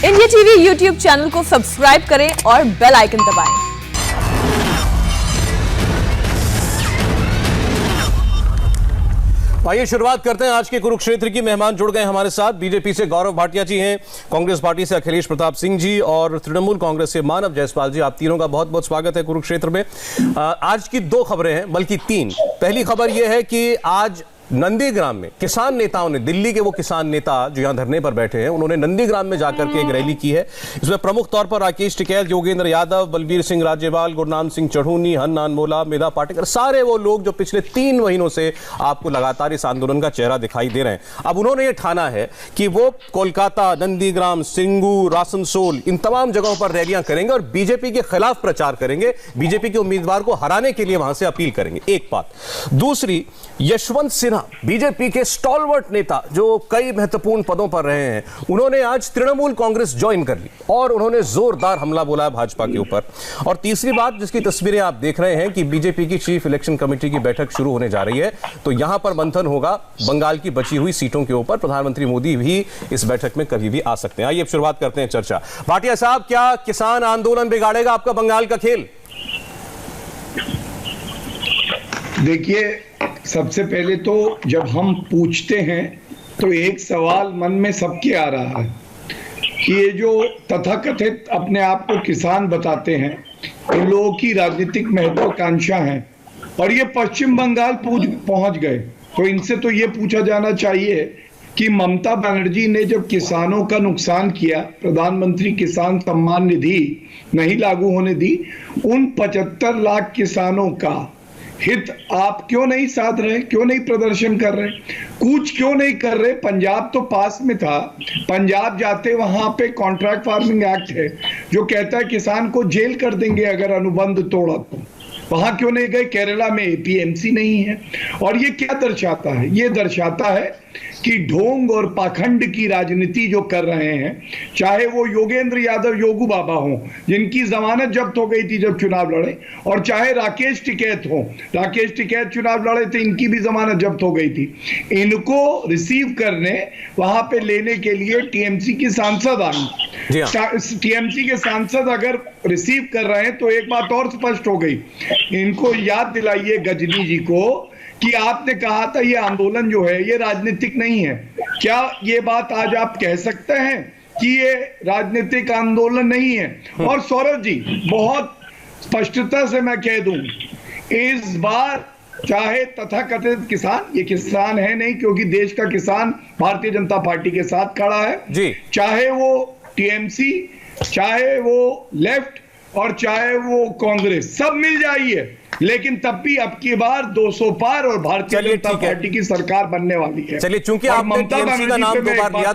India TV YouTube channel को subscribe करें और बेल आइकन दबाएं। आइए शुरुआत करते हैं आज के कुरुक्षेत्र की। मेहमान जुड़ गए हमारे साथ। बीजेपी से गौरव भाटिया जी हैं, कांग्रेस पार्टी से अखिलेश प्रताप सिंह जी और तृणमूल कांग्रेस से मानव जायसवाल जी। आप तीनों का बहुत बहुत स्वागत है कुरुक्षेत्र में। आज की दो खबरें हैं, बल्कि तीन। पहली खबर यह है कि आज नंदीग्राम में किसान नेताओं ने, दिल्ली के वो किसान नेता जो यहां धरने पर बैठे हैं, उन्होंने नंदीग्राम में जाकर के एक रैली की है। इसमें प्रमुख तौर पर राकेश टिकैत, योगेंद्र यादव, बलबीर सिंह राजेवाल, गुरनाम सिंह चढ़ूनी, हन्नान मोला, मेधा पाटेकर, सारे वो लोग जो पिछले 3 महीनों से आपको लगातार इस आंदोलन का चेहरा दिखाई दे रहे हैं। अब उन्होंने ये ठाना है कि वो कोलकाता, नंदीग्राम, सिंगूर, आसनसोल, इन तमाम जगहों पर रैलियां करेंगे और बीजेपी के खिलाफ प्रचार करेंगे, बीजेपी के उम्मीदवार को हराने के लिए वहां से अपील करेंगे। एक बात। दूसरी, यशवंत सिन्हा, बीजेपी के स्टॉलवर्ट नेता जो कई महत्वपूर्ण पदों पर रहे हैं, उन्होंने आज तृणमूल कांग्रेस ज्वाइन कर ली और उन्होंने जोरदार हमला बोला है भाजपा के ऊपर। और तीसरी बात, जिसकी तस्वीरें आप देख रहे हैं कि बीजेपी की चीफ इलेक्शन कमेटी की बैठक शुरू होने जा रही है, तो यहां पर मंथन होगा बंगाल की बची हुई सीटों के ऊपर। प्रधानमंत्री मोदी भी इस बैठक में कभी भी आ सकते हैं। आइए अब शुरुआत करते हैं चर्चा। भाटिया साहब, क्या किसान आंदोलन बिगाड़ेगा आपका बंगाल का खेल? देखिए, सबसे पहले तो जब हम पूछते हैं तो एक सवाल मन में सबके आ रहा है कि ये जो तथाकथित अपने आप को किसान बताते हैं, इन लोगों की राजनीतिक महत्वाकांक्षा है और ये पश्चिम बंगाल पहुंच गए, तो इनसे तो ये पूछा जाना चाहिए कि ममता बनर्जी ने जब किसानों का नुकसान किया, प्रधानमंत्री किसान सम्मान निधि नहीं लागू होने दी, उन 75 लाख किसानों का हित आप क्यों नहीं साध रहे, क्यों नहीं प्रदर्शन कर रहे, कूच क्यों नहीं कर रहे? पंजाब तो पास में था, पंजाब जाते वहां पे कॉन्ट्रैक्ट फार्मिंग एक्ट है जो कहता है किसान को जेल कर देंगे अगर अनुबंध तोड़ा तो। वहां क्यों नहीं गए? केरला में एपीएमसी नहीं है। और ये क्या दर्शाता है? ये दर्शाता है कि ढोंग और पाखंड की राजनीति जो कर रहे हैं, चाहे वो योगेंद्र यादव योगू बाबा हों जिनकी जमानत जब्त हो गई थी जब चुनाव लड़े, और चाहे राकेश टिकैत हो, राकेश टिकैत चुनाव लड़े थे, इनकी भी जमानत जब्त हो गई थी। इनको रिसीव करने वहां पे लेने के लिए टीएमसी की सांसद आई। टीएमसी के सांसद अगर रिसीव कर रहे हैं तो एक बात और स्पष्ट हो गई, इनको याद दिलाइए गजनी जी को कि आपने कहा था ये आंदोलन जो है ये राजनीतिक नहीं है। क्या ये बात आज आप कह सकते हैं कि ये राजनीतिक आंदोलन नहीं है? और सौरभ जी, बहुत स्पष्टता से मैं कह दूं, इस बार चाहे तथाकथित किसान, ये किसान है नहीं क्योंकि देश का किसान भारतीय जनता पार्टी के साथ खड़ा है जी, चाहे वो टीएमसी, चाहे वो लेफ्ट और चाहे वो कांग्रेस, सब मिल जाइए, लेकिन तब भी अब की बार 200 पार और भारतीय जनता पार्टी की सरकार बनने वाली है। चलिए, चूंकि आपने टीएमसी का नाम दो बार लिया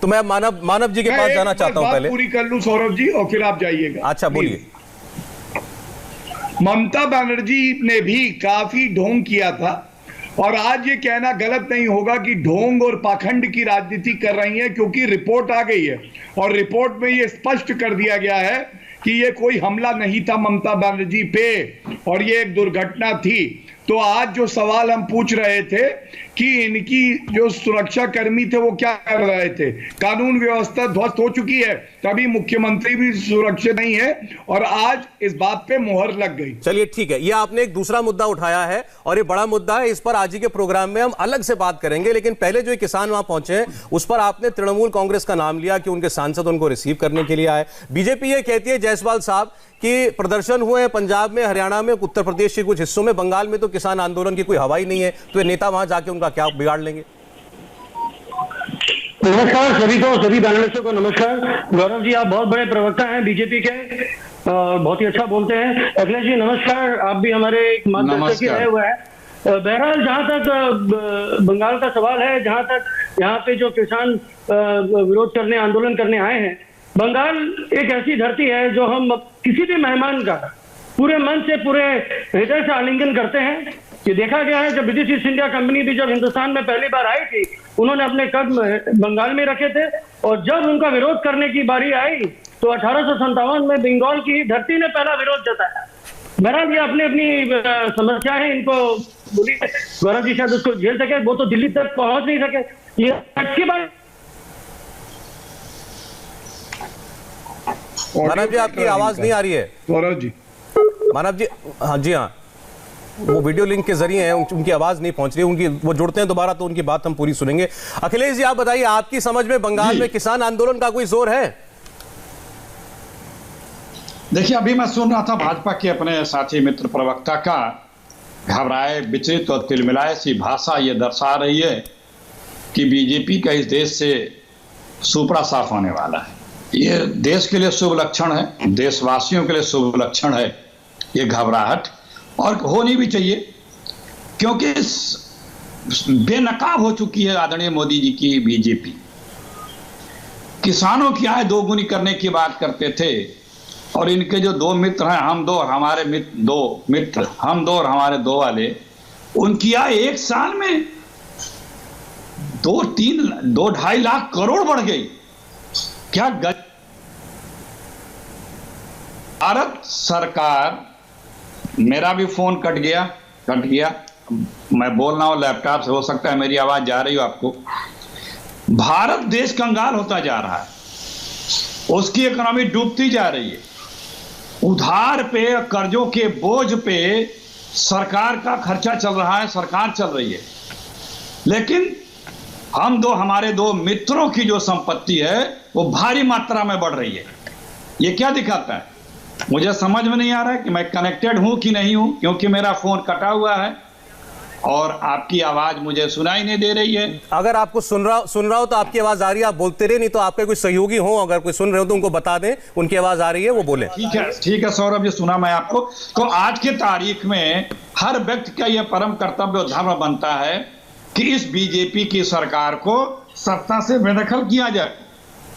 तो मैं मानव जी के पास जाना चाहता हूं। पहले पूरी कर लूं सौरभ जी और फिर आप जाइएगा। अच्छा, बोलिए। ममता बनर्जी ने भी काफी ढोंग किया था और आज ये कहना गलत नहीं होगा कि ढोंग और पाखंड की राजनीति कर रही है, क्योंकि रिपोर्ट आ गई है और रिपोर्ट में ये स्पष्ट कर दिया गया है कि ये कोई हमला नहीं था ममता बनर्जी पे और ये एक दुर्घटना थी। तो आज जो सवाल हम पूछ रहे थे कि इनकी जो सुरक्षा कर्मी थे वो क्या कर रहे थे, कानून व्यवस्था ध्वस्त हो चुकी है, तभी मुख्यमंत्री भी सुरक्षित नहीं है और आज इस बात पे मोहर लग गई। चलिए ठीक है, ये आपने एक दूसरा मुद्दा उठाया है और ये बड़ा मुद्दा है, इस पर आज ही के प्रोग्राम में हम अलग से बात करेंगे। लेकिन पहले जो किसान वहां पहुंचे हैं उस पर आपने तृणमूल कांग्रेस का नाम लिया कि उनके सांसद उनको रिसीव करने के लिए आए। बीजेपी ये कहती है, जायसवाल साहब, कि प्रदर्शन हुए हैं पंजाब में, हरियाणा में, उत्तर प्रदेश के कुछ हिस्सों में, बंगाल में तो किसान आंदोलन की कोई हवा ही नहीं है, तो ये नेता वहां जाके उनका क्या बिगाड़ लेंगे? नमस्कार सभी को, सभी पैनलिस्टों को नमस्कार। गौरव जी, आप बहुत बड़े प्रवक्ता हैं बीजेपी के, बहुत ही अच्छा बोलते हैं। अखिलेश जी नमस्कार, आप भी हमारे एक मार्गदर्शक रहे हुए हैं। बहरहाल, जहां तक बंगाल का सवाल है, जहां तक यहाँ पे जो किसान विरोध करने, आंदोलन करने आए हैं, बंगाल एक ऐसी धरती है जो हम किसी भी मेहमान का पूरे मन से, पूरे हृदय से आलिंगन करते हैं। ये देखा गया है, जब ब्रिटिश ईस्ट इंडिया कंपनी भी जब हिंदुस्तान में पहली बार आई थी, उन्होंने अपने कदम बंगाल में रखे थे और जब उनका विरोध करने की बारी आई तो 1857 में बंगाल की धरती ने पहला विरोध जताया। बहरहाल, ये अपनी अपनी समस्या है, इनको बोलिए। गौरव जी शायद उसको झेल सके, वो तो दिल्ली तक पहुंच नहीं सके, ये अच्छी बात। मानव जी आपकी आवाज नहीं आ रही है। गौरव जी, मानव जी, हाँ जी हाँ, वो वीडियो लिंक के जरिए हैं, उनकी आवाज नहीं पहुंच रही, उनकी वो जुड़ते हैं दोबारा तो उनकी बात हम पूरी सुनेंगे। अखिलेश जी आप बताइए, आपकी समझ में बंगाल में किसान आंदोलन का कोई जोर है? देखिए, अभी मैं सुन रहा था भाजपा के अपने साथी मित्र प्रवक्ता का घबराए, विचलित और तिलमिलाए सी भाषा ये दर्शा रही है कि बीजेपी का इस देश से सुपड़ा साफ होने वाला है। ये देश के लिए शुभ लक्षण है, देशवासियों के लिए शुभ लक्षण है ये घबराहट, और होनी भी चाहिए, क्योंकि बेनकाब हो चुकी है आदरणीय मोदी जी की बीजेपी। किसानों की आय दोगुनी करने की बात करते थे, और इनके जो दो मित्र हैं, हम दो और हमारे मित्र, हम दो और हमारे दो वाले, उनकी आय एक साल में 2-2.5 लाख करोड़ बढ़ गई। क्या भारत सरकार, मेरा भी फोन कट गया, मैं बोल रहा हूं लैपटॉप से, हो सकता है मेरी आवाज जा रही हो आपको। भारत देश कंगाल होता जा रहा है, उसकी इकोनॉमी डूबती जा रही है, उधार पे, कर्जों के बोझ पे सरकार का खर्चा चल रहा है, सरकार चल रही है। लेकिन हमारे दो मित्रों की जो संपत्ति है वो भारी मात्रा में बढ़ रही है। ये क्या दिखाता है? मुझे समझ में नहीं आ रहा है कि मैं कनेक्टेड हूं कि नहीं हूं, क्योंकि मेरा फोन कटा हुआ है और आपकी आवाज मुझे सुनाई नहीं दे रही है। अगर आपको सुन रहा हो तो आपकी आवाज आ रही है, आप बोलते रहे, नहीं तो आपके कोई सहयोगी हो, अगर कोई सुन रहे हो तो उनको बता दें उनकी आवाज आ रही है, वो बोले। ठीक है सौरभ जी, सुना मैं आपको। तो आज के तारीख में हर व्यक्ति का यह परम कर्तव्य और धर्म बनता है कि इस बीजेपी की सरकार को सत्ता से बेदखल किया जाए,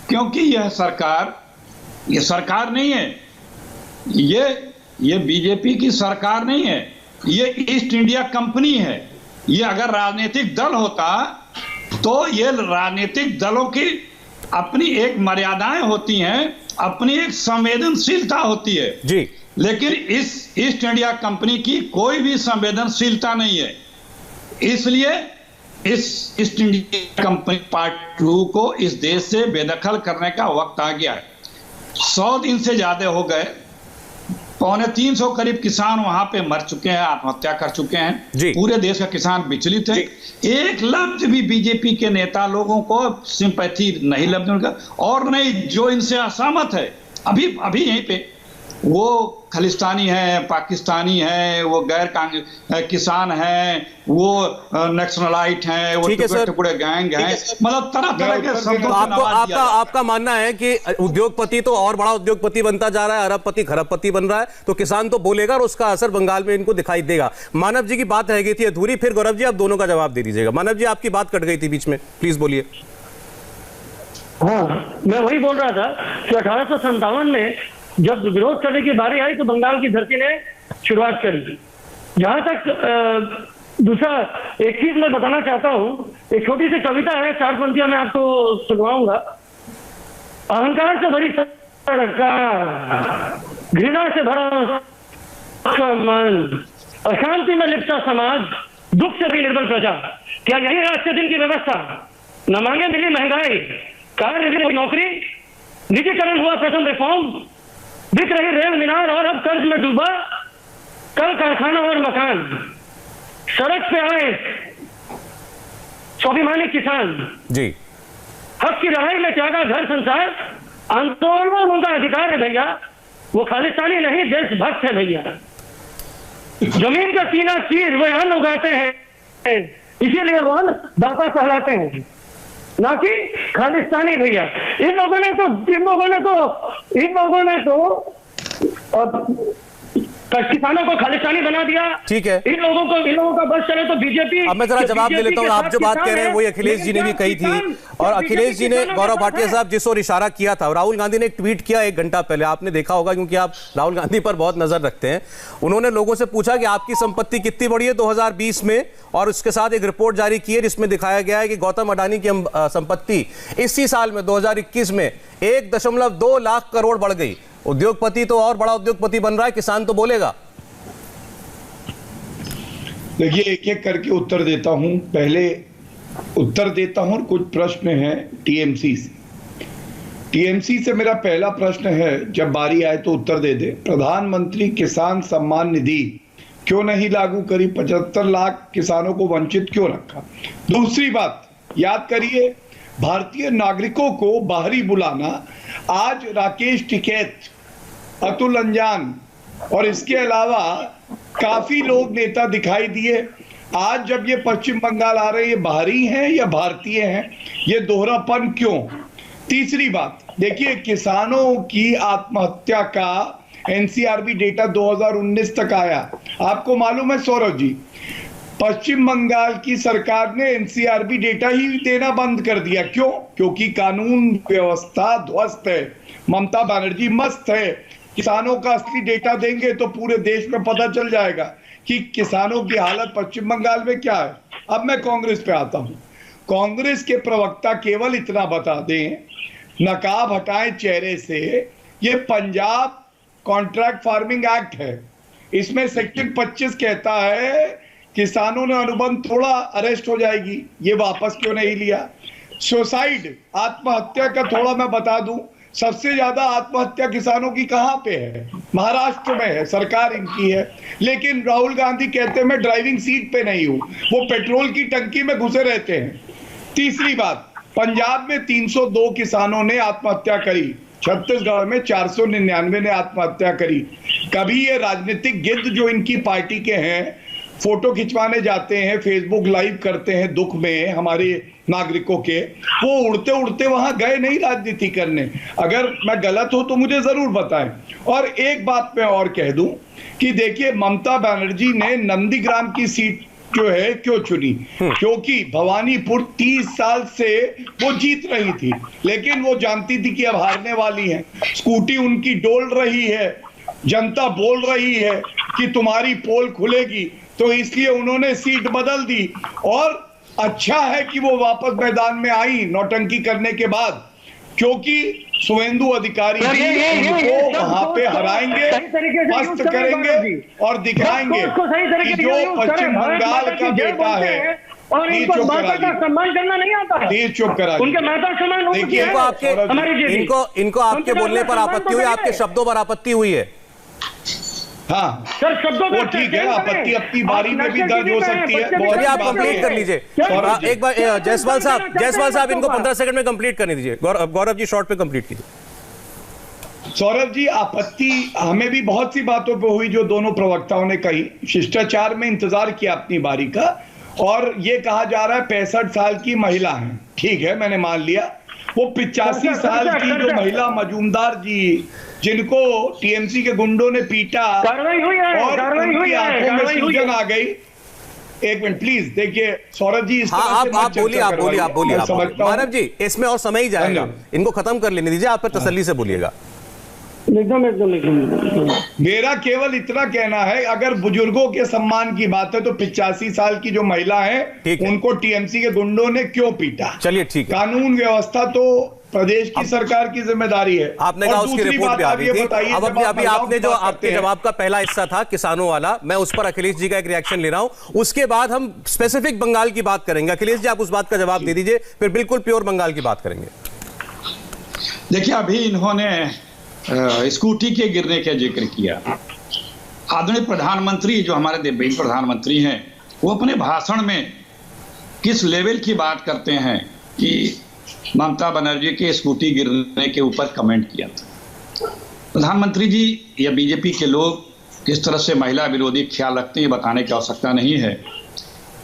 क्योंकि यह सरकार नहीं है, ये बीजेपी की सरकार नहीं है, ये ईस्ट इंडिया कंपनी है। ये अगर राजनीतिक दल होता तो ये राजनीतिक दलों की अपनी एक मर्यादाएं होती हैं, अपनी एक संवेदनशीलता होती है जी। लेकिन इस ईस्ट इंडिया कंपनी की कोई भी संवेदनशीलता नहीं है। इसलिए इस ईस्ट इंडिया कंपनी पार्ट 2 को इस देश से बेदखल करने का वक्त आ गया है। 100 दिन से ज्यादा हो गए, 250 करीब किसान वहां पे मर चुके हैं, आत्महत्या कर चुके हैं। पूरे देश का किसान विचलित है। एक लफ्ज भी बीजेपी के नेता लोगों को सिंपैथी नहीं लफ्ज उनका, और नहीं जो इनसे असहमत है। अभी यहीं पे वो खालिस्तानी है, पाकिस्तानी है, वो गैर किसान है, वो नक्सलाइट है, वो टुकड़े गैंग है, मतलब तरह के शब्दों से आपका मानना है कि उद्योगपति तो और बड़ा उद्योगपति बनता जा रहा है, अरबपति खरबपति बन रहा है, तो किसान तो बोलेगा और उसका असर बंगाल में इनको दिखाई देगा। मानव जी की बात रह गई थी अधूरी, फिर गौरव जी आप दोनों का जवाब दे दीजिएगा। मानव जी आपकी बात कट गई थी बीच में, प्लीज बोलिए। हाँ, मैं वही बोल रहा था कि 1857 में जब विरोध करने की बारी आई तो बंगाल की धरती ने शुरुआत करी। जहां तक दूसरा एक चीज मैं बताना चाहता हूँ, एक छोटी सी कविता है, 4 पंक्तियां मैं आपको सुनवाऊंगा। अहंकार से भरी सरकार, घृणा से भरा मन, अशांति में लिपटा समाज, दुख से भी निर्बल प्रजा। क्या यही है आज के दिन की व्यवस्था? न मांगे मिली महंगाई, कार्य मिली नौकरी, निजीकरण हुआ प्रथम रिफॉर्म, बिक रही रेल मीनार और अब कर्ज में डूबा कल कारखाना और मकान। सड़क पे आए स्वाभिमानी किसान जी, हक की लड़ाई में त्यागा घर संसार। आंदोलन उनका अधिकार है भैया, वो खालिस्तानी नहीं देशभक्त है भैया। जमीन का सीना चीर वे अन्न उगाते हैं, इसीलिए वो अन्न दाता कहलाते हैं, ना कि खालिस्तानी भैया। इन लोगों ने तो किसानों को खालिस्तानी बना दिया। ठीक है, इन लोगों का बस चले तो बीजेपी। अब मैं जरा जवाब दे लेता हूँ। आप जो बात कह रहे हैं वही अखिलेश जी ने भी कही थी, और अखिलेश जी ने, गौरव भाटिया साहब, जिस ओर इशारा किया था, राहुल गांधी ने एक ट्वीट किया 1 घंटा पहले, आपने देखा होगा क्योंकि आप राहुल गांधी पर बहुत नजर रखते हैं। उन्होंने लोगों से पूछा कि आपकी संपत्ति कितनी बढ़ी है 2020 में, और उसके साथ एक रिपोर्ट जारी की है जिसमें दिखाया गया है कि गौतम अडानी की संपत्ति इसी साल में 2021 में 1.2 लाख करोड़ बढ़ गई। उद्योगपति तो और बड़ा उद्योगपति बन रहा है, किसान तो बोलेगा। देखिए, एक एक करके उत्तर देता हूं। पहले उत्तर देता हूं और कुछ प्रश्न हैं टीएमसी से। टीएमसी से मेरा पहला प्रश्न है, जब बारी आए तो उत्तर दे दे। प्रधानमंत्री किसान सम्मान निधि क्यों नहीं लागू करी? 75 लाख किसानों को वंचित क्यों रखा? दूसरी बात, याद करिए, भारतीय नागरिकों को बाहरी बुलाना, आज राकेश टिकैत, अतुल अंजान और इसके अलावा काफी लोग नेता दिखाई दिए। आज जब ये पश्चिम बंगाल आ रहे हैं, ये बाहरी हैं या भारतीय हैं? ये दोहरापन क्यों? तीसरी बात, देखिए, किसानों की आत्महत्या का एनसीआरबी डेटा 2019 तक आया। आपको मालूम है सौरभ जी, पश्चिम बंगाल की सरकार ने एनसीआरबी डेटा ही देना बंद कर दिया। क्यों? क्योंकि कानून व्यवस्था ध्वस्त है, ममता बनर्जी मस्त है। किसानों का असली डेटा देंगे तो पूरे देश में पता चल जाएगा कि किसानों की हालत पश्चिम बंगाल में क्या है। अब मैं कांग्रेस पे आता हूं। कांग्रेस के प्रवक्ता केवल इतना बता दें, नकाब हटाएं चेहरे से, ये पंजाब कॉन्ट्रैक्ट फार्मिंग एक्ट है, इसमें सेक्शन 25 कहता है किसानों ने अनुबंध तोड़ा अरेस्ट हो जाएगी। ये वापस क्यों नहीं लिया? सुसाइड, आत्महत्या का थोड़ा मैं बता दूं, सबसे ज्यादा आत्महत्या किसानों की कहां पे है? महाराष्ट्र में है, सरकार इनकी है। लेकिन राहुल गांधी कहते हैं मैं ड्राइविंग सीट पे नहीं हूं, वो पेट्रोल की टंकी में घुसे रहते हैं। तीसरी बात, पंजाब में 302 किसानों ने आत्महत्या करी, छत्तीसगढ़ में 499 ने आत्महत्या करी। कभी ये राजनीतिक गिद्ध जो इनकी पार्टी के हैं, फोटो खिंचवाने जाते हैं, फेसबुक लाइव करते हैं दुख में हमारे नागरिकों के, वो उड़ते उड़ते वहां गए नहीं राजनीति करने। अगर मैं गलत हूं तो मुझे जरूर बताएं। और एक बात मैं और कह दूं कि देखिए, ममता बनर्जी ने नंदीग्राम की सीट जो है क्यों चुनी? क्योंकि भवानीपुर 30 साल से वो जीत रही थी, लेकिन वो जानती थी कि अब हारने वाली है। स्कूटी उनकी डोल रही है, जनता बोल रही है कि तुम्हारी पोल खुलेगी, तो इसलिए उन्होंने सीट बदल दी। और अच्छा है कि वो वापस मैदान में आई नौटंकी करने के बाद, क्योंकि शुभेंदु अधिकारी उनको वहां पे हराएंगे, मस्त करेंगे और दिखाएंगे कि जो पश्चिम बंगाल का बेटा है। और इनको माता का सम्मान करना नहीं आता है। प्लीज चुप करा, उनके माता सम्मान इनको आपके बोलने पर आपत्ति हुई, आपके शब्दों पर आपत्ति हुई है। हाँ सर, शब्दों वो ठीक है, आपत्ति अपनी बारी में भी दर्ज हो सकती है। चलिए आप कंप्लीट कर लीजिए एक बार। जायसवाल साहब इनको 15 सेकंड में कंप्लीट करने दीजिए। गौरव जी शॉर्ट पे कंप्लीट कीजिए। सौरभ जी, आपत्ति हमें भी बहुत सी बातों पे हुई जो दोनों प्रवक्ताओं ने कही। शिष्टाचार में इंतजार किया अपनी बारी का, और ये कहा जा रहा है 65 साल की महिला है। ठीक है, मैंने मान लिया। वो 85 साल की जो महिला मजूमदार जी, जिनको टीएमसी के गुंडों ने पीटा और उनकी आंखों में सूजन आ गई। एक मिनट प्लीज, देखिए सौरभ जी, आप बोलिए मानव जी, इसमें और समय ही जाएगा, इनको खत्म कर लेने दीजिए, आप पर तसल्ली से बोलिएगा। एकदम। मेरा केवल इतना कहना है, अगर बुजुर्गों के सम्मान की बात है तो 85 साल की जो महिला है उनको टीएमसी के गुंडों ने क्यों पीटा? चलिए ठीक है, अभी व्यवस्था तो प्रदेश की सरकार की जिम्मेदारी है। आपने कहा उसकी रिपोर्ट भी आ गई थी। अब अभी आपने जो आपके जवाब का पहला हिस्सा था किसानों वाला, मैं उस पर अखिलेश जी का एक रिएक्शन ले रहा हूं, उसके बाद हम स्पेसिफिक बंगाल की बात करेंगे। अखिलेश जी, आप उस बात का जवाब दे दीजिए, फिर बिल्कुल प्योर बंगाल की बात करेंगे। देखिए, अभी इन्होंने स्कूटी के गिरने का जिक्र किया। आदरणीय प्रधानमंत्री, जो हमारे देश प्रधानमंत्री हैं, वो अपने भाषण में किस लेवल की बात करते हैं कि ममता बनर्जी के स्कूटी गिरने के ऊपर कमेंट किया था। प्रधानमंत्री जी या बीजेपी के लोग किस तरह से महिला विरोधी ख्याल रखते हैं, बताने की आवश्यकता नहीं है।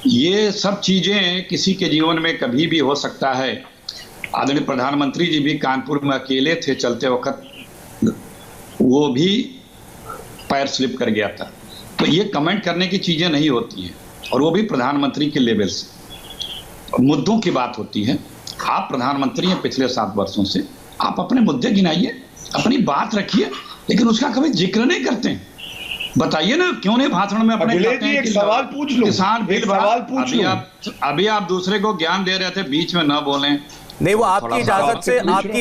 ये सब चीजें किसी के जीवन में कभी भी हो सकता है। आदरणीय प्रधानमंत्री जी भी कानपुर में अकेले थे, चलते वक्त वो भी पैर स्लिप कर गया था। तो ये कमेंट करने की चीजें नहीं होती हैं, और वो भी प्रधानमंत्री के लेवल से। मुद्दों की बात होती है। आप प्रधानमंत्री हैं पिछले 7 वर्षों से, आप अपने मुद्दे गिनाइए, अपनी बात रखिए, लेकिन उसका कभी जिक्र नहीं करते हैं। बताइए ना, क्यों नहीं भाषण में अपने एक सवाल पूछ लो, किसान बिल अभी आप दूसरे को ज्ञान दे रहे थे, बीच में न बोलें। नहीं, वो आपकी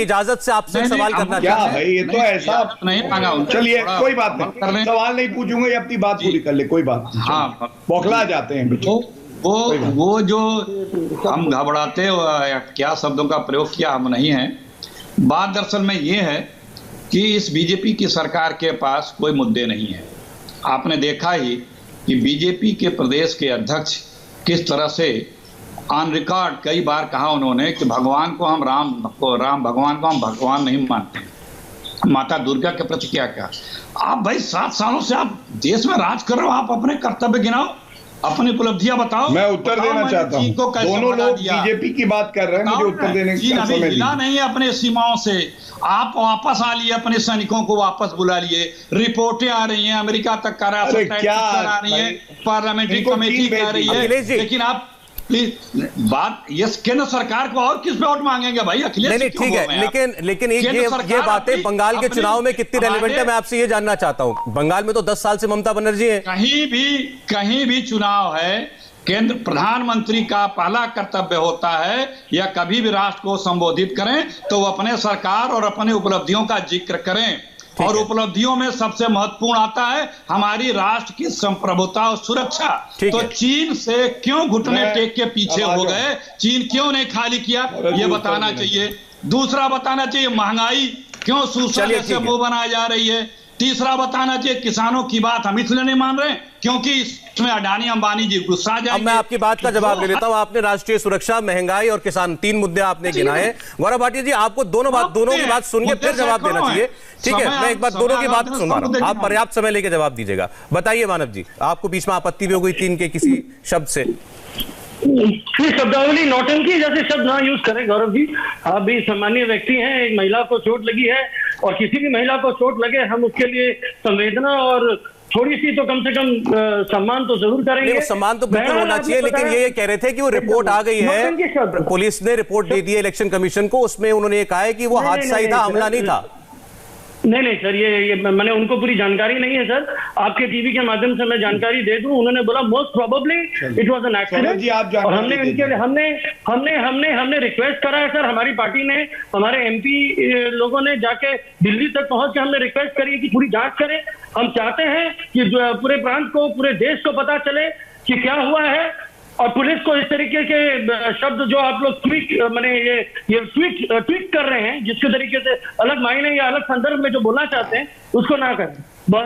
इजाजत से आपसे सवाल करना चाहते हैं। ये तो ऐसा नहीं मांगा। चलिए कोई बात नहीं, सवाल नहीं पूछूंगा, ये अपनी बात पूरी कर ले, कोई बात। हाँ, बौखला जाते हैं वो जो हम घबराते या क्या शब्दों का प्रयोग किया हम नहीं है। बात दरअसल में ये है कि इस बीजेपी की सरकार के पास कोई मुद्दे नहीं है। आपने देखा ही कि बीजेपी के प्रदेश के अध्यक्ष किस तरह से ऑन रिकॉर्ड कई बार कहा उन्होंने कि भगवान को हम राम भगवान को हम भगवान नहीं मानते, माता दुर्गा के प्रति क्या क्या। आप भाई 7 सालों से आप देश में राज कर रहे हो, आप अपने कर्तव्य गिनाओ, अपनी उपलब्धियां बताओ। मैं उत्तर देना चाहता हूं। दोनों लोग बीजेपी की बात कर रहे हैं, मुझे उत्तर देने का समय दीजिए। नहीं है अपने सीमाओं से, आप वापस आ लिए, अपने सैनिकों को वापस बुला लिए, रिपोर्टें आ रही हैं अमेरिका तक का आ रही है, पार्लियामेंट्री कमेटी कर रही है, लेकिन आप बात ये केंद्र सरकार को और किस पे वोट मांगेंगे भाई? अखिलेश नहीं ठीक है, लेकिन ये बातें बंगाल के चुनाव में कितनी रेलेवेंट है, मैं आपसे ये जानना चाहता हूं। बंगाल में तो 10 साल से ममता बनर्जी है। कहीं भी चुनाव है, केंद्र प्रधानमंत्री का पहला कर्तव्य होता है या कभी भी राष्ट्र को संबोधित करें तो वो अपने सरकार और अपने उपलब्धियों का जिक्र करें, और उपलब्धियों में सबसे महत्वपूर्ण आता है हमारी राष्ट्र की संप्रभुता और सुरक्षा। तो चीन से क्यों घुटने टेक के पीछे हो गए, चीन क्यों नहीं खाली किया, ये बताना चाहिए। दूसरा बताना चाहिए महंगाई क्यों सूसने से मुंह बनाई जा रही है। तीसरा बताना चाहिए किसानों की बात हम इसलिए नहीं मान रहे क्योंकि इसमें अडानी अंबानी जी गुस्सा जाएंगे। अब मैं आपकी बात का जवाब ले लेता हूं। आपने राष्ट्रीय सुरक्षा, महंगाई और किसान, 3 मुद्दे आपने गिनाए। गौरव भाटिया जी, आपको दोनों की बात सुन के फिर जवाब देना चाहिए। ठीक है, मैं एक बार दोनों की बात सुन रहा हूं, आप पर्याप्त समय लेके जवाब दीजिएगा। बताइए मानव जी, आपको बीच में आपत्ति भी हो गई 3 के किसी शब्द से? शब्दावली नौटंकी जैसे शब्द ना यूज करें गौरव जी। आप भी सामान्य व्यक्ति हैं, एक महिला को चोट लगी है और किसी भी महिला को चोट लगे हम उसके लिए संवेदना और थोड़ी सी तो कम से कम सम्मान तो जरूर करेंगे। वो सम्मान तो बिल्कुल होना चाहिए, लेकिन ये कह रहे थे कि वो रिपोर्ट आ गई है, पुलिस ने रिपोर्ट दे दी है इलेक्शन कमीशन को, उसमें उन्होंने ये कहा है कि वो हादसा ही था, हमला नहीं था। नहीं सर, ये मैंने उनको पूरी जानकारी नहीं है सर, आपके टीवी के माध्यम से मैं जानकारी दे दूं। उन्होंने बोला most probably it was an accident, और हमने इनके लिए हमने रिक्वेस्ट करा है सर। हमारी पार्टी ने, हमारे एमपी लोगों ने जाके दिल्ली तक पहुंच के हमने रिक्वेस्ट करी कि पूरी जांच करें। हम चाहते हैं कि पूरे प्रांत को, पूरे देश को पता चले कि क्या हुआ है, और पुलिस को इस तरीके के शब्द जो आप लोग ट्वीट कर रहे हैं, जिसके तरीके से अलग मायने या अलग संदर्भ में जो बोलना चाहते हैं उसको ना करें।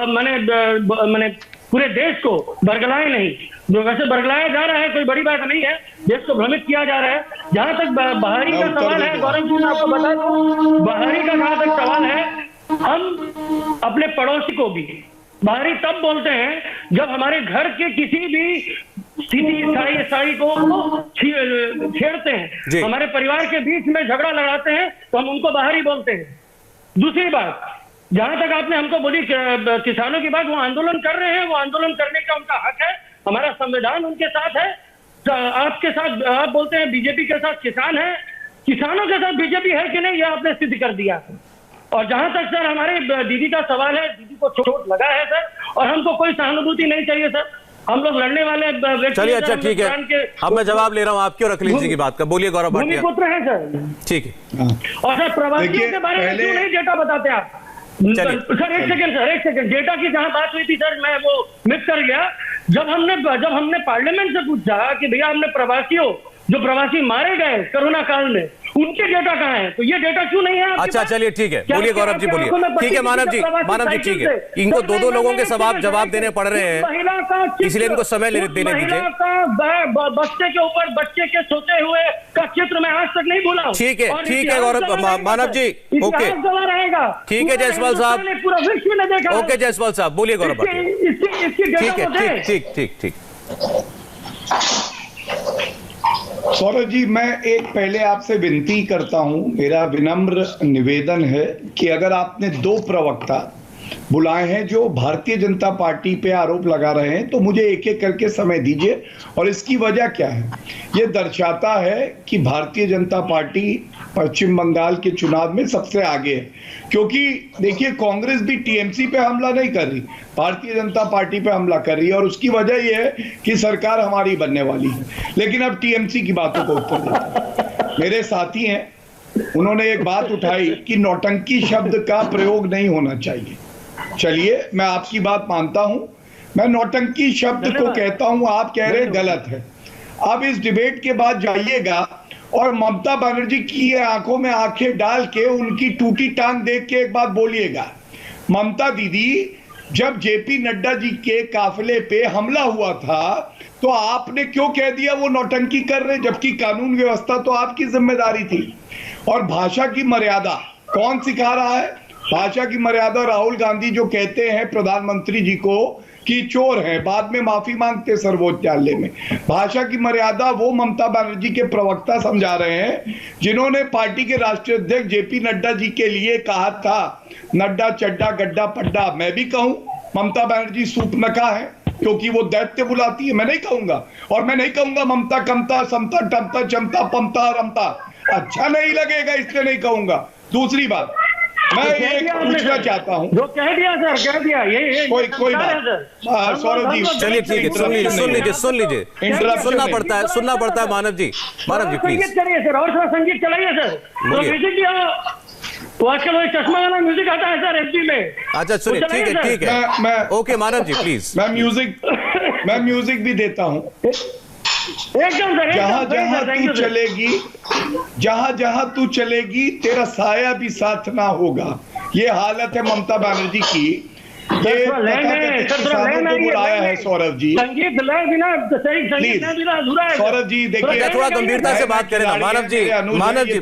मैंने पूरे देश को बरगलाए नहीं, जो वैसे बरगलाया जा रहा है कोई बड़ी बात नहीं है, देश को भ्रमित किया जा रहा है। जहां तक बहारी का सवाल है गौरव जी, मैं आपको बता दूं, बहारी का जहां तक सवाल है, हम अपने पड़ोसी को भी बहारी तब बोलते हैं जब हमारे घर के किसी भी स्थिति ईसाई को छेड़ते हैं, हमारे परिवार के बीच में झगड़ा लगाते हैं तो हम उनको बाहरी बोलते हैं। दूसरी बात, जहां तक आपने हमको बोली किसानों की बात, वो आंदोलन कर रहे हैं, वो आंदोलन करने का उनका हक है, हमारा संविधान उनके साथ है। आपके साथ, आप बोलते हैं बीजेपी के साथ किसान है, किसानों के साथ बीजेपी है कि नहीं, यह आपने सिद्ध कर दिया। और जहां तक सर हमारे दीदी का सवाल है, दीदी को चोट लगा है सर, और हमको कोई सहानुभूति नहीं चाहिए सर, हम लोग लड़ने वाले व्यक्ति। चलिए, अच्छा ठीक है, अब मैं जवाब ले रहा हूं आपकी और अखिलेश जी की बात का। बोलिए गौरव भाटिया। भूमिपुत्र है सर, ठीक है। और सर प्रवासियों के बारे में क्यों नहीं डेटा बताते आप? सर एक सेकंड, डेटा की जहां बात हुई थी सर, मैं वो मिस कर गया। जब हमने पार्लियामेंट से पूछा कि भैया हमने प्रवासियों, जो प्रवासी मारे गए कोरोना काल में, उनके डेटा कहाँ है, तो ये डेटा क्यों नहीं है? अच्छा चलिए ठीक है, बोलिए गौरव जी, बोलिए। ठीक है मानव जी ठीक है, इनको दो लोगों के जवाब देने पड़ रहे हैं, इसलिए इनको समय देने दीजिए। बच्चे के ऊपर बच्चे के सोते हुए का चित्र मैं आज तक नहीं भूला। ठीक है गौरव, मानव जी, ओके रहेगा। ठीक है जायसवाल साहब, पूरा विश्व ने देखा। ओके जायसवाल साहब, बोलिए गौरव भाटिया। ठीक है, ठीक। सौरभ जी, मैं एक पहले आपसे विनती करता हूं, मेरा विनम्र निवेदन है कि अगर आपने 2 प्रवक्ता बुलाए हैं जो भारतीय जनता पार्टी पे आरोप लगा रहे हैं, तो मुझे एक एक करके समय दीजिए। और इसकी वजह क्या है? ये दर्शाता है कि भारतीय जनता पार्टी पश्चिम बंगाल के चुनाव में सबसे आगे है, क्योंकि देखिए कांग्रेस भी टीएमसी पे हमला नहीं कर रही, भारतीय जनता पार्टी पे हमला कर रही है, और उसकी वजह यह है कि सरकार हमारी बनने वाली है। लेकिन अब टीएमसी की बातों को उत्तर देता हूं। मेरे साथी हैं, उन्होंने एक बात उठाई कि नौटंकी शब्द का प्रयोग नहीं होना चाहिए। चलिए, मैं आपकी बात मानता हूं, मैं नौटंकी शब्द को कहता हूं, आप कह रहे गलत है। आप इस डिबेट के बाद जाइएगा और ममता बनर्जी की आंखों में आंखें डाल के उनकी टूटी टांग देख के एक बात बोलिएगा, ममता दीदी जब जेपी नड्डा जी के काफिले पे हमला हुआ था तो आपने क्यों कह दिया वो नौटंकी कर रहे, जबकि कानून व्यवस्था तो आपकी जिम्मेदारी थी। और भाषा की मर्यादा कौन सिखा रहा है? भाषा की मर्यादा राहुल गांधी जो कहते हैं प्रधानमंत्री जी को कि चोर हैं, बाद में माफी मांगते सर्वोच्च न्यायालय में। भाषा की मर्यादा वो ममता बनर्जी के प्रवक्ता समझा रहे हैं जिन्होंने पार्टी के राष्ट्रीय अध्यक्ष जेपी नड्डा जी के लिए कहा था नड्डा चड्डा गड्ढा पड्डा। मैं भी कहूं ममता बनर्जी सूपनखा है क्योंकि वो दैत्य बुलाती है, मैं नहीं कहूंगा। और मैं नहीं कहूंगा ममता कमता समता टमता चमता पमता रमता, अच्छा नहीं लगेगा इसलिए नहीं कहूंगा। दूसरी बात मैं ये पूछना चाहता हूं, जो कह दिया सर, कह दिया ये कोई बात सौरभ जी चलिए ठीक है, सुन लीजिए सुनना पड़ता है मानव जी प्लीज संगीत करिए सर, और थोड़ा संगीत चलाइए सर। तो म्यूजिक तो आजकल वो चश्मा वाला म्यूजिक आता है सर एफडी में। अच्छा सुनिए ठीक है ओके मानव जी प्लीज। मैं म्यूजिक भी देता हूं। एकदम सर, जहां जहां तू चलेगी तेरा साया भी साथ ना होगा, ये हालत है ममता बनर्जी की। ये किसानों को बुलाया है सौरभ जी, संगीत लय बिना सही संगीत बिना अधूरा है। सौरभ जी देखिए थोड़ा गंभीरता से बात करें ना मानव जी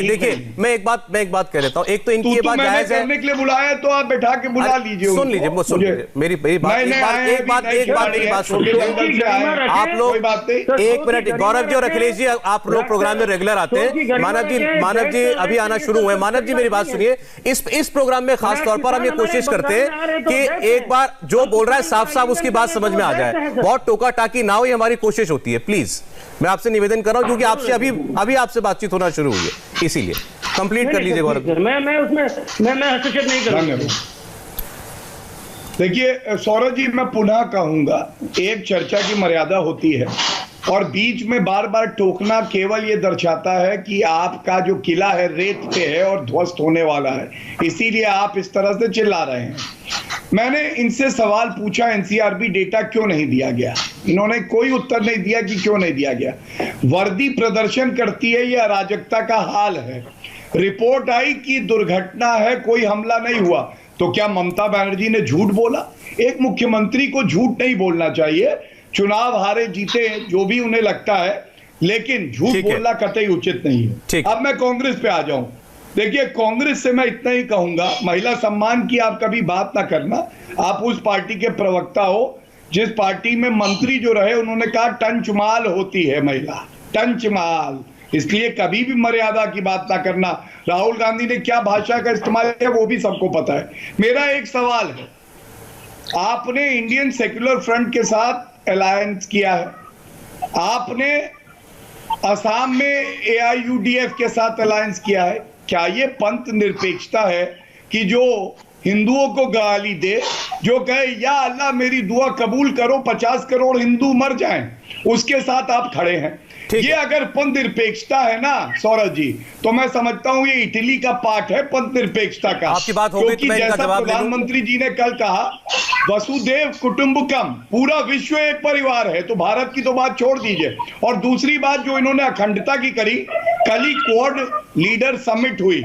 देखिए मैं एक बात कह देता हूँ। एक तो इनकी ये बात जायज है, करने के लिए बुलाया तो आप बैठा के बुला लीजिए, सुन लीजिए मेरी बात एक बात सुनिए। आप लोग एक मिनट, गौरव जी और अखिलेश जी आप लोग प्रोग्राम में रेगुलर आते हैं, मानव जी अभी आना शुरू हुए। मानव जी मेरी बात सुनिए, इस प्रोग्राम में खास तौर पर हम ये कोशिश करते हैं कि एक बार जो बोल रहा है साफ साफ उसकी बात समझ में आ जाए, बहुत टोका टाकी ना हो, ये हमारी कोशिश होती है। प्लीज मैं आपसे निवेदन कर रहा हूं क्योंकि आपसे अभी आपसे बातचीत होना शुरू हुई है, इसीलिए कंप्लीट कर लीजिए गौरव। मैं हस्तक्षेप नहीं करूंगा। देखिए सौरभ जी मैं पुनः कहूंगा, एक चर्चा की मर्यादा होती है और बीच में बार बार टोकना केवल ये दर्शाता है कि आपका जो किला है रेत पे है और ध्वस्त होने वाला है, इसीलिए आप इस तरह से चिल्ला रहे हैं। मैंने इनसे सवाल पूछा एनसीआरबी डेटा क्यों नहीं दिया गया, इन्होंने कोई उत्तर नहीं दिया कि क्यों नहीं दिया गया। वर्दी प्रदर्शन करती है, यह अराजकता का हाल है। रिपोर्ट आई कि दुर्घटना है, कोई हमला नहीं हुआ, तो क्या ममता बनर्जी ने झूठ बोला? एक मुख्यमंत्री को झूठ नहीं बोलना चाहिए, चुनाव हारे जीते जो भी उन्हें लगता है, लेकिन झूठ बोलना कतई उचित नहीं है। अब मैं कांग्रेस पे आ जाऊं। देखिए कांग्रेस से मैं इतना ही कहूंगा, महिला सम्मान की आप कभी बात ना करना। आप उस पार्टी के प्रवक्ता हो जिस पार्टी में मंत्री जो रहे उन्होंने कहा टंचमाल होती है महिला, टंचमाल, इसलिए कभी भी मर्यादा की बात ना करना। राहुल गांधी ने क्या भाषा का इस्तेमाल किया वो भी सबको पता है। मेरा एक सवाल है, आपने इंडियन सेक्युलर फ्रंट के साथ अलायंस किया है, आपने असम में AIUDF के साथ अलायंस किया है, क्या ये पंथ निरपेक्षता है कि जो हिंदुओं को गाली दे, जो कहे या अल्लाह मेरी दुआ कबूल करो 50 करोड़ हिंदू मर जाएं, उसके साथ आप खड़े हैं? ये अगर पंथ निरपेक्षता है ना सौरभ जी, तो मैं समझता हूं ये इटली का पाठ है पंथ निरपेक्षता का। आपकी बात हो गई, क्योंकि जैसा प्रधानमंत्री जी ने कल कहा वसुदेव कुटुंबकम, पूरा विश्व एक परिवार है, तो भारत की तो बात छोड़ दीजिए। और दूसरी बात जो इन्होंने अखंडता की करी, कल ही क्वाड लीडर समिट हुई,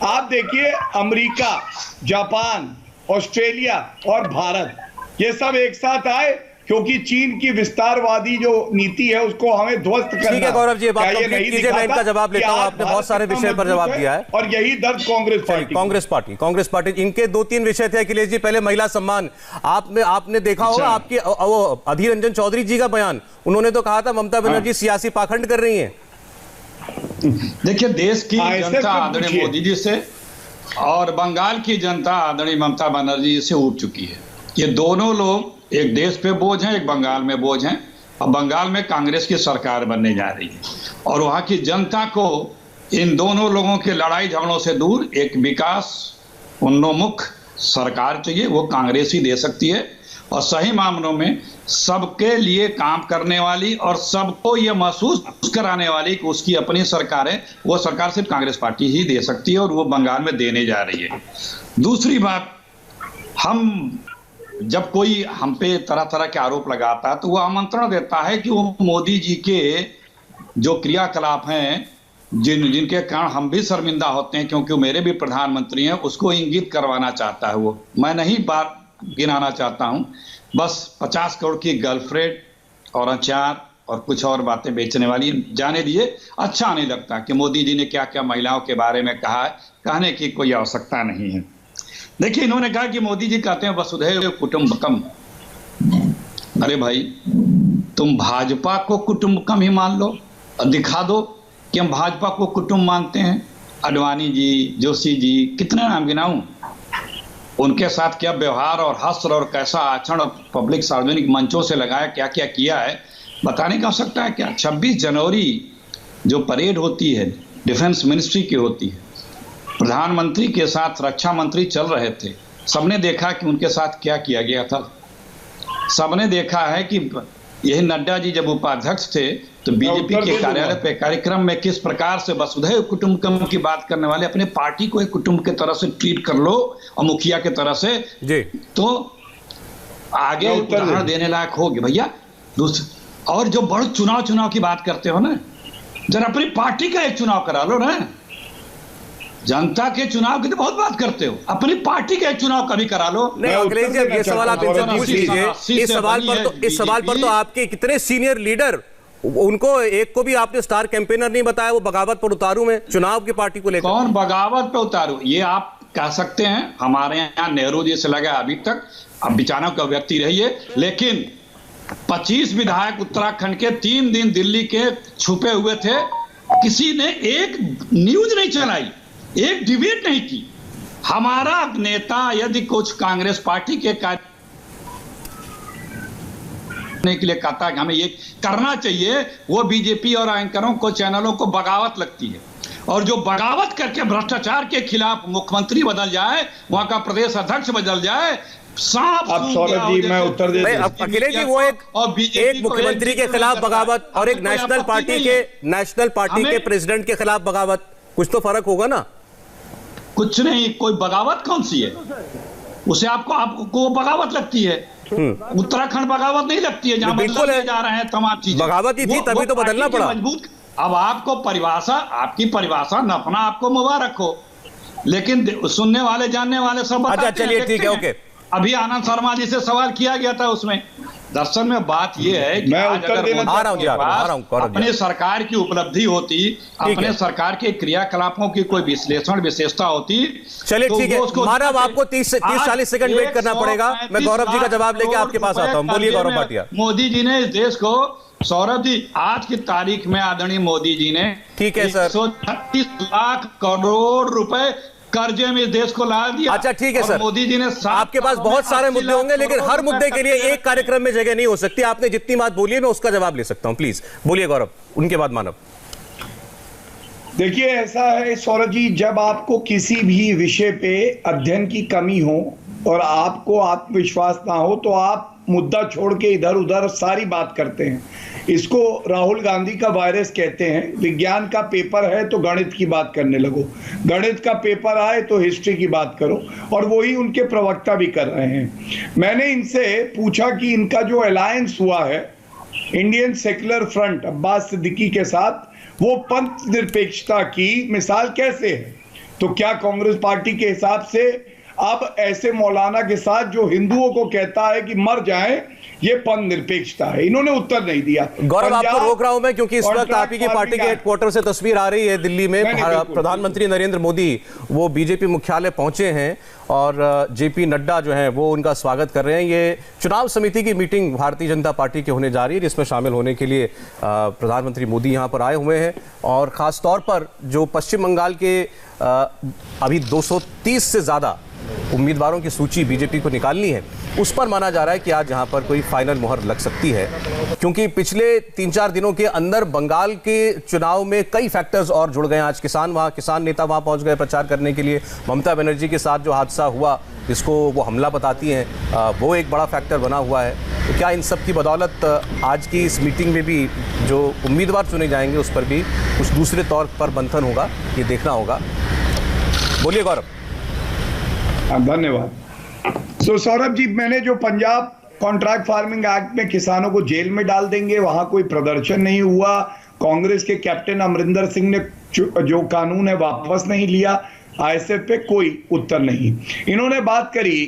आप देखिए अमेरिका, जापान, ऑस्ट्रेलिया और भारत ये सब एक साथ आए क्योंकि चीन की विस्तारवादी जो नीति है उसको हमें ध्वस्त करना। ठीक है गौरव जी, बात कंप्लीट कीजिए, मैं इनका जवाब लेता हूं। आपने बहुत सारे विषय पर जवाब दिया है और यही दर्द कांग्रेस पार्टी इनके 2-3 विषय थे। अखिलेश जी पहले महिला सम्मान, आपने देखा होगा आपके वो अधीर रंजन चौधरी जी का बयान, उन्होंने तो कहा था ममता बनर्जी सियासी पाखंड कर रही है। देखिए देश की जनता आदरणीय मोदी जी से और बंगाल की जनता आदरणीय ममता बनर्जी से उठ चुकी है। ये दोनों लोग एक देश पे बोझ हैं, एक बंगाल में बोझ हैं, और बंगाल में कांग्रेस की सरकार बनने जा रही है और वहाँ की जनता को इन दोनों लोगों के लड़ाई झगड़ों से दूर एक विकास उन्मुख सरकार चाहिए, वो कांग्रेस ही दे सकती है। और सही मामलों में सबके लिए काम करने वाली और सबको ये महसूस कराने वाली कि उसकी अपनी सरकार है, वो सरकार सिर्फ कांग्रेस पार्टी ही दे सकती है और वो बंगाल में देने जा रही है। दूसरी बात, हम जब कोई हम पे तरह तरह के आरोप लगाता है तो वो आमंत्रण देता है कि वो मोदी जी के जो क्रियाकलाप हैं जिनके कारण हम भी शर्मिंदा होते हैं, क्योंकि वो मेरे भी प्रधानमंत्री हैं, उसको इंगित करवाना चाहता है वो। मैं नहीं बात गिनाना चाहता हूं, बस 50 करोड़ की गर्लफ्रेंड और अचार और कुछ और बातें बेचने वाली जाने दिए। अच्छा नहीं लगता कि मोदी जी ने क्या क्या महिलाओं के बारे में कहा है, कहने की कोई आवश्यकता नहीं है। देखिए, इन्होंने कहा कि मोदी जी कहते हैं वसुधैव कुटुंबकम। अरे भाई, तुम भाजपा को कुटुंबकम ही मान लो और दिखा दो कि हम भाजपा को कुटुंब मानते हैं। अडवाणी जी, जोशी जी, कितने नाम गिनाऊं, उनके साथ क्या व्यवहार और हस्त्र और कैसा आचरण और पब्लिक सार्वजनिक मंचों से लगाया, क्या क्या किया है, बताने की आवश्यकता है क्या? 26 जनवरी जो परेड होती है डिफेंस मिनिस्ट्री की होती है, प्रधानमंत्री के साथ रक्षा मंत्री चल रहे थे, सबने देखा कि उनके साथ क्या किया गया था। सबने देखा है कि यही नड्डा जी जब उपाध्यक्ष थे तो बीजेपी के कार्यालय पे कार्यक्रम में किस प्रकार से वसुधैव कुटुंबकम की बात करने वाले अपने पार्टी को एक कुटुंब के तरह से ट्रीट कर लो और मुखिया के तरह से जी, तो आगे उदाहरण देने लायक होगी भैया। और जो बड़ चुनाव की बात करते हो ना, जरा अपनी पार्टी का एक चुनाव करा लो ना। जनता के चुनाव की तो बहुत बात करते हो, अपनी पार्टी का एक चुनाव कभी करा लो। नहीं अखिलेश जी, ये सवाल आप इनसे पूछ लीजिए। इस सवाल पर तो आपके कितने सीनियर लीडर, उनको एक को भी आपने स्टार कैंपेनर नहीं बताया, वो बगावत पर उतारू में चुनाव की पार्टी को लेकर। कौन बगावत पर उतारू? ये आप कह सकते हैं, हमारे यहाँ नेहरू जी से लगा अभी तक, अब बिचारों का व्यक्ति रहिए, लेकिन 25 विधायक उत्तराखंड के 3 दिन दिल्ली के छुपे हुए थे, किसी ने एक न्यूज नहीं चलाई, एक डिबेट नहीं की। हमारा नेता यदि कुछ कांग्रेस पार्टी के कार्य के लिए कहता है कि हमें ये करना चाहिए, वो बीजेपी और एंकरों को, चैनलों को बगावत लगती है। और जो बगावत करके भ्रष्टाचार के खिलाफ मुख्यमंत्री बदल जाए, वहां का प्रदेश अध्यक्ष बदल जाए, अब सौरभ जी मैं उत्तर दे दूं। अखिलेश जी, वो एक मुख्यमंत्री के खिलाफ बगावत और एक नेशनल पार्टी के प्रेसिडेंट के खिलाफ बगावत, कुछ तो फर्क होगा ना? कुछ नहीं, कोई बगावत कौन सी है? उसे आपको बगावत लगती है? उत्तराखंड बगावत नहीं लगती है, जहां बिल्कुल बदलने जा रहे हैं तमाम चीजें। बगावत ही थी, तभी तो बदलना पड़ा। मजबूत। अब आपको परिभाषा, आपकी परिभाषा न अपना आपको मुबारक हो, लेकिन सुनने वाले जानने वाले सब अच्छा, चलिए ठीक है, ओके। अभी आनंद शर्मा जी से सवाल किया गया था, उसमें दरअसल में बात यह है कि मैं उत्तर देना अपने सरकार की उपलब्धि होती, अपने सरकार के क्रियाकलापों की कोई विश्लेषण विशेषता होती। चलिए ठीक है मानव, आपको 30-40 सेकंड वेट करना पड़ेगा। मैं गौरव जी का जवाब लेके आपके पास आता हूं। बोलिए गौरव भाटिया। मोदी जी ने इस देश को, सौरभ जी, आज की तारीख में आदरणीय मोदी जी ने, ठीक है सर, 136 लाख करोड़ रुपए कर्जे में देश को ला दिया। अच्छा ठीक है सर, मोदी जी ने, आपके पास बहुत सारे मुद्दे होंगे, लेकिन हर मुद्दे के लिए एक कार्यक्रम में जगह नहीं हो सकती। आपने जितनी बात बोली है मैं उसका जवाब ले सकता हूं। प्लीज बोलिए गौरव, उनके बाद मानव। देखिए, ऐसा है सौरभ जी, जब आपको किसी भी विषय पे अध्ययन की कमी हो और आपको आत्मविश्वास ना हो, तो आप मुद्दा छोड़ के इधर उधर सारी बात करते हैं। इसको राहुल गांधी का वायरस कहते हैं। विज्ञान का पेपर है तो गणित की बात करने लगो, गणित का पेपर आए तो हिस्ट्री की बात करो, और वही उनके प्रवक्ता भी कर रहे हैं। मैंने इनसे पूछा कि इनका जो अलायंस हुआ है Indian secular front Abbas Siddiqui के साथ, वो पंथ निरपेक्षता की मिसाल कैसे है? तो क्या कांग्रेस पार्टी के हिसाब से अब ऐसे मौलाना के साथ जो हिंदुओं को कहता है कि मर जाएं, ये पंथ निरपेक्षता है? इन्होंने उत्तर नहीं दिया। गौरव, आपको रोक रहा हूं मैं, क्योंकि इस वक्त आप ही की पार्टी के हेडक्वार्टर से तस्वीर आ रही है दिल्ली में। प्रधानमंत्री नरेंद्र मोदी वो बीजेपी मुख्यालय पहुंचे हैं और जेपी नड्डा जो है वो उनका स्वागत कर रहे हैं। ये चुनाव समिति की मीटिंग भारतीय जनता पार्टी के होने जा रही है, जिसमें शामिल होने के लिए प्रधानमंत्री मोदी यहाँ पर आए हुए हैं। और खास तौर पर जो पश्चिम बंगाल के अभी 230 से ज्यादा उम्मीदवारों की सूची बीजेपी को निकालनी है, उस पर माना जा रहा है कि आज यहां पर कोई फाइनल मुहर लग सकती है, क्योंकि पिछले 3-4 दिनों के अंदर बंगाल के चुनाव में कई फैक्टर्स और जुड़ गए। आज किसान नेता वहां पहुंच गए प्रचार करने के लिए। ममता बनर्जी के साथ जो हादसा हुआ, जिसको वो हमला बताती हैं, वो एक बड़ा फैक्टर बना हुआ है। तो क्या इन सब की बदौलत आज की इस मीटिंग में भी जो उम्मीदवार चुने जाएंगे उस पर भी कुछ दूसरे तौर पर मंथन होगा, ये देखना होगा। बोलिए गौरव। धन्यवाद। सौरभ जी, मैंने जो पंजाब कॉन्ट्रैक्ट फार्मिंग एक्ट में किसानों को जेल में डाल देंगे, वहां कोई प्रदर्शन नहीं हुआ, कांग्रेस के कैप्टन अमरिंदर सिंह ने जो कानून है वापस नहीं लिया, आईएसएफ पे कोई उत्तर नहीं। इन्होंने बात करी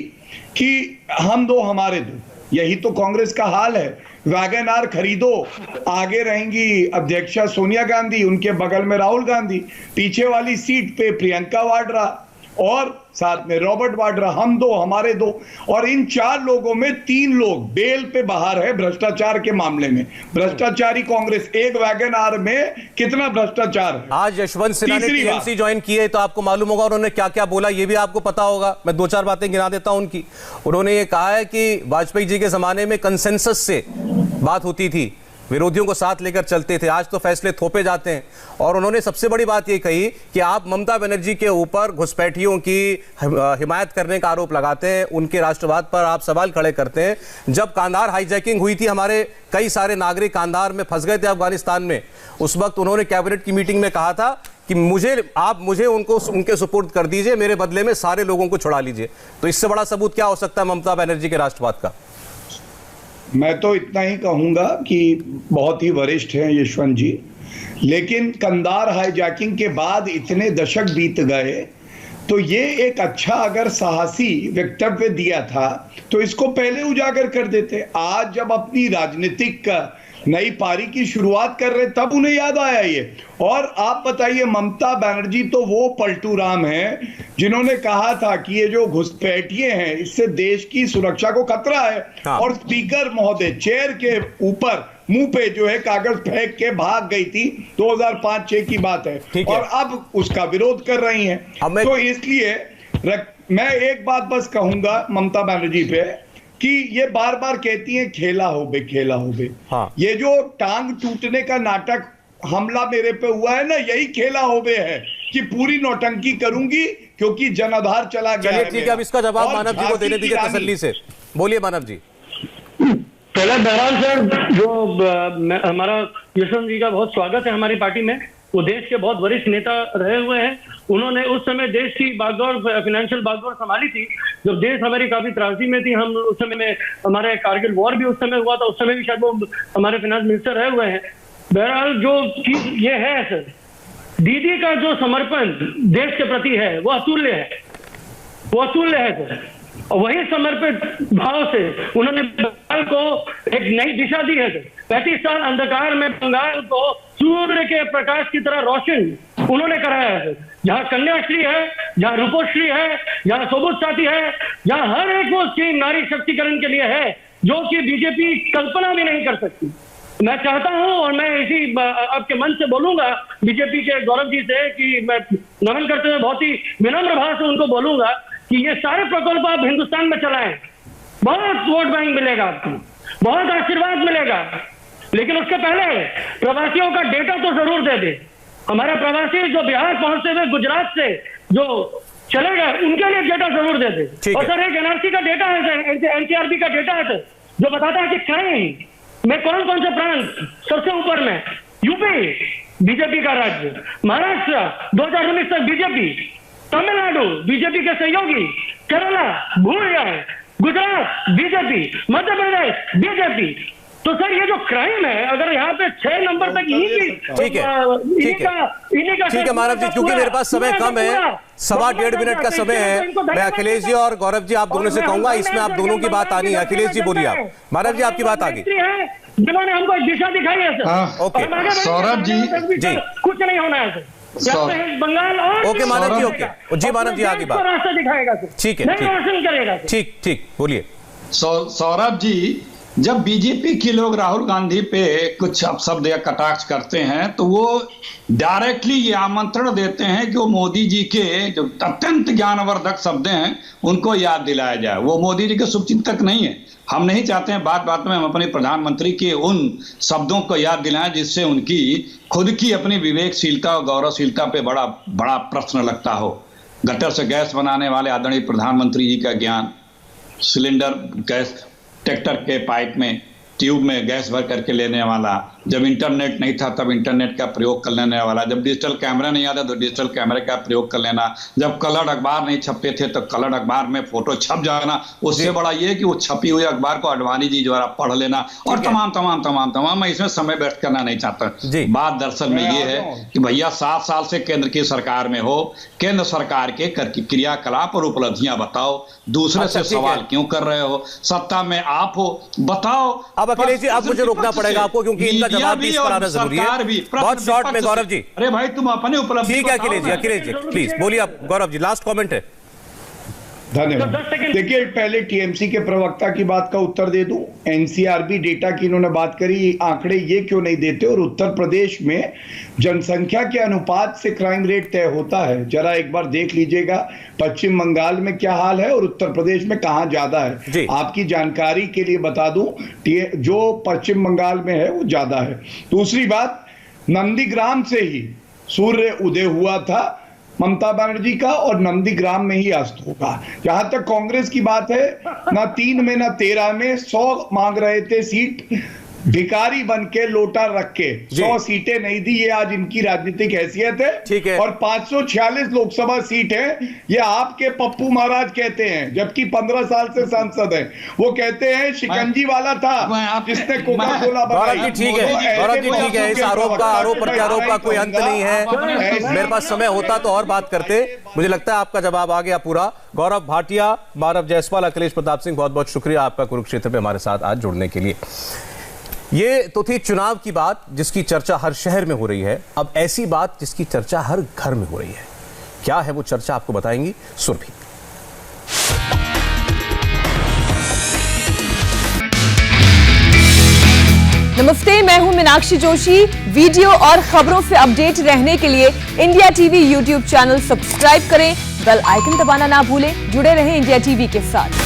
कि हम दो हमारे दो, यही तो कांग्रेस का हाल है। वैगन आर खरीदो, आगे रहेंगी अध्यक्षा सोनिया गांधी, उनके बगल में राहुल गांधी, पीछे वाली सीट पे प्रियंका वाड्रा और साथ में रॉबर्ट वाड्रा, हम दो हमारे दो। और इन 4 लोगों में 3 लोग बेल पे बाहर है भ्रष्टाचार के मामले में। भ्रष्टाचारी कांग्रेस, एक वैगन आर में कितना भ्रष्टाचार है। आज यशवंत सिन्हा ने टीएमसी ज्वाइन की है, तो आपको मालूम होगा उन्होंने क्या क्या बोला, ये भी आपको पता होगा। मैं 2-4 बातें गिना देता हूं उनकी। उन्होंने ये कहा है कि वाजपेयी जी के जमाने में कंसेंसस से बात होती थी, विरोधियों को साथ लेकर चलते थे, आज तो फैसले थोपे जाते हैं। और उन्होंने सबसे बड़ी बात ये कही कि आप ममता बनर्जी के ऊपर घुसपैठियों की हिमायत करने का आरोप लगाते हैं, उनके राष्ट्रवाद पर आप सवाल खड़े करते हैं। जब कांधार हाईजैकिंग हुई थी, हमारे कई सारे नागरिक कांधार में फंस गए थे अफगानिस्तान में, उस वक्त उन्होंने कैबिनेट की मीटिंग में कहा था कि आप मुझे उनके सुपुर्द कर दीजिए, मेरे बदले में सारे लोगों को छुड़ा लीजिए। तो इससे बड़ा सबूत क्या हो सकता है ममता बनर्जी के राष्ट्रवाद का? मैं तो इतना ही कहूंगा कि बहुत ही वरिष्ठ हैं यशवंत जी, लेकिन कंधार हाईजैकिंग के बाद इतने दशक बीत गए, तो ये एक अच्छा अगर साहसी वक्तव्य दिया था तो इसको पहले उजागर कर देते। आज जब अपनी राजनीतिक नई पारी की शुरुआत कर रहे तब उन्हें याद आया ये। और आप बताइए, ममता बनर्जी तो वो पलटू राम हैं जिन्होंने कहा था कि ये जो घुसपैठिए हैं इससे देश की सुरक्षा को खतरा है। हाँ। और स्पीकर महोदय चेयर के ऊपर मुंह पे जो है कागज फेंक के भाग गई थी, 2005-6 की बात है, और अब उसका विरोध कर रही हैं। तो इसलिए मैं एक बात बस कहूंगा ममता बनर्जी पे कि ये बार बार कहती हैं खेला हो बे, खेला हो बे। हाँ। ये जो टांग टूटने का नाटक हमला मेरे पे हुआ है ना, यही खेला हो बे है कि पूरी नौटंकी करूंगी क्योंकि जनाधार चला गया है। ठीक है, अब इसका जवाब मानव जी को देने दीजिए तसल्ली से। बोलिए मानव जी। पहले बहरहाल सर, जो हमारा यशवंत जी का बहुत स्वागत है हमारी पार्टी में। वो देश के बहुत वरिष्ठ नेता रहे हुए हैं। उन्होंने उस समय देश की बागडोर, फाइनेंशियल बागडोर संभाली थी जब देश हमारी काफी त्रासदी में थी। हम उस समय में, हमारे कारगिल वॉर भी उस समय हुआ था, उस समय भी शायद वो हमारे फाइनेंस मिनिस्टर रहे हुए हैं। बहरहाल जो चीज ये है सर, दीदी का जो समर्पण देश के प्रति है वो अतुल्य है, वो अतुल्य है सर। और वही समर्पित भाव से उन्होंने बंगाल को एक नई दिशा दी है। 35 साल अंधकार में बंगाल को सूर्य के प्रकाश की तरह रोशन उन्होंने कराया है। जहाँ कन्याश्री है, जहाँ रूपोश्री है, जहाँ सबूत साथी है, जहाँ हर एक वो स्कीम नारी शक्तिकरण के लिए है जो कि बीजेपी कल्पना भी नहीं कर सकती। मैं चाहता हूं और मैं इसी आपके मन से बोलूंगा बीजेपी के गौरव जी से कि मैं नमन करते हुए बहुत ही विनम्र भाव से उनको बोलूंगा कि ये सारे प्रकल्प आप हिंदुस्तान में चलाएं, बहुत वोट बैंक मिलेगा आपको, बहुत आशीर्वाद मिलेगा। लेकिन उसके पहले प्रवासियों का डेटा तो जरूर दे दे। हमारे प्रवासी जो बिहार पहुंचते हुए गुजरात से जो चले गए, उनके लिए डेटा जरूर दे दे। और सर एक एनआरसी का डेटा है सर, एनसीआरबी का डेटा है सर, जो बताता है कि क्राइम में कौन कौन से प्रांत सबसे ऊपर में। यूपी बीजेपी का राज्य, महाराष्ट्र 2019 तक बीजेपी, तमिलनाडु बीजेपी के सहयोगी, केरला भूल जाए, गुजरात बीजेपी, मध्य प्रदेश बीजेपी। तो सर ये जो क्राइम है, अगर यहाँ पे 6 नंबर तक ठीक है मानव जी, क्योंकि मेरे पास समय कम है, 1.25 मिनट का समय है, मैं अखिलेश जी और गौरव जी आप दोनों से कहूंगा, इसमें आप दोनों की बात आनी है। अखिलेश जी बोलिए आप। मानव जी आपकी बात आ गई, जिन्होंने हमको दिशा दिखाई है सर। ओके सौरभ जी, कुछ नहीं होना है सर, बंगाल और ओके मानव जी, ओके जी मानव जी आगे बात रास्ता दिखाएगा सर, ठीक है, रोशन करेगा। ठीक बोलिए। सौरभ जी, जब बीजेपी के लोग राहुल गांधी पे कुछ अपशब्द या कटाक्ष करते हैं तो वो डायरेक्टली ये आमंत्रण देते हैं कि वो मोदी जी के जो अत्यंत ज्ञानवर्धक शब्द हैं उनको याद दिलाया जाए। वो मोदी जी के शुभचिंतक नहीं है। हम नहीं चाहते हैं बात बात में हम अपने प्रधानमंत्री के उन शब्दों को याद दिलाएं जिससे उनकी खुद की अपनी विवेकशीलता और गौरवशीलता पे बड़ा बड़ा प्रश्न लगता हो। गटर से गैस बनाने वाले आदरणीय प्रधानमंत्री जी का ज्ञान, सिलेंडर गैस ट्रैक्टर के पाइप में ट्यूब में गैस भर करके लेने वाला जब इंटरनेट नहीं था तब इंटरनेट का प्रयोग कर लेने वाला, जब डिजिटल कैमरा नहीं आता तो डिजिटल कैमरे का प्रयोग कर लेना, जब कलर अखबार नहीं छपते थे तो कलर अखबार में फोटो छप जाना, उससे बड़ा ये कि वो छपी हुई अखबार को अडवाणी जी द्वारा पढ़ लेना, और तमाम तमाम तमाम तमाम। मैं इसमें समय वेस्ट करना नहीं चाहता। बात दरअसल में ये है कि भैया 7 साल से केंद्र की सरकार में हो, केंद्र सरकार के क्रियाकलाप और उपलब्धियां बताओ, दूसरे से सवाल क्यों कर रहे हो? सत्ता में आप हो, बताओ। अब अखिलेश जी आप मुझे रोकना पड़ेगा आपको, क्योंकि इनका जवाब भी कराना जरूरी है। बहुत शॉर्ट में गौरव जी। अरे भाई तुम अपने उपलब्धि। ठीक है अखिलेश जी प्लीज बोलिए आप। गौरव जी लास्ट कमेंट है। धन्यवाद। देखिए पहले टीएमसी के प्रवक्ता की बात का उत्तर दे दूं। एनसीआरबी डेटा की इन्होंने बात करी, आंकड़े ये क्यों नहीं देते? और उत्तर प्रदेश में जनसंख्या के अनुपात से क्राइम रेट तय होता है। जरा एक बार देख लीजिएगा पश्चिम बंगाल में क्या हाल है और उत्तर प्रदेश में कहां ज्यादा है। आपकी जानकारी के लिए बता दूं, जो पश्चिम बंगाल में है वो ज्यादा है। दूसरी बात, नंदीग्राम से ही सूर्य उदय हुआ था ममता बनर्जी का, और नंदीग्राम में ही अस्त होगा। जहां तक कांग्रेस की बात है, ना 3 में ना 13 में 100 मांग रहे थे सीट, भिखारी बन के लोटा रख के 100 सीटें नहीं दी। ये आज इनकी राजनीतिक हैसियत है। और 546 लोकसभा सीट है, ये आपके पप्पू महाराज कहते हैं, जबकि 15 साल से सांसद हैं। वो कहते हैं शिकंजी वाला था जिसने कोका कोला बनाई। गौरव जी ठीक है। इस आरोप प्रत्यारोप का कोई अंत नहीं है। मेरे पास समय होता तो और बात करते। मुझे लगता है आपका जवाब आ गया पूरा। गौरव भाटिया, मानव जायसवाल, अखिलेश प्रताप सिंह, बहुत बहुत शुक्रिया आपका कुरुक्षेत्र में हमारे साथ आज जुड़ने के लिए। ये तो थी चुनाव की बात जिसकी चर्चा हर शहर में हो रही है। अब ऐसी बात जिसकी चर्चा हर घर में हो रही है। क्या है वो चर्चा आपको बताएंगी सुरभि। नमस्ते, मैं हूं मीनाक्षी जोशी। वीडियो और खबरों से अपडेट रहने के लिए India TV YouTube channel subscribe करें, बेल आइकन दबाना ना भूलें। जुड़े रहें इंडिया टीवी के साथ।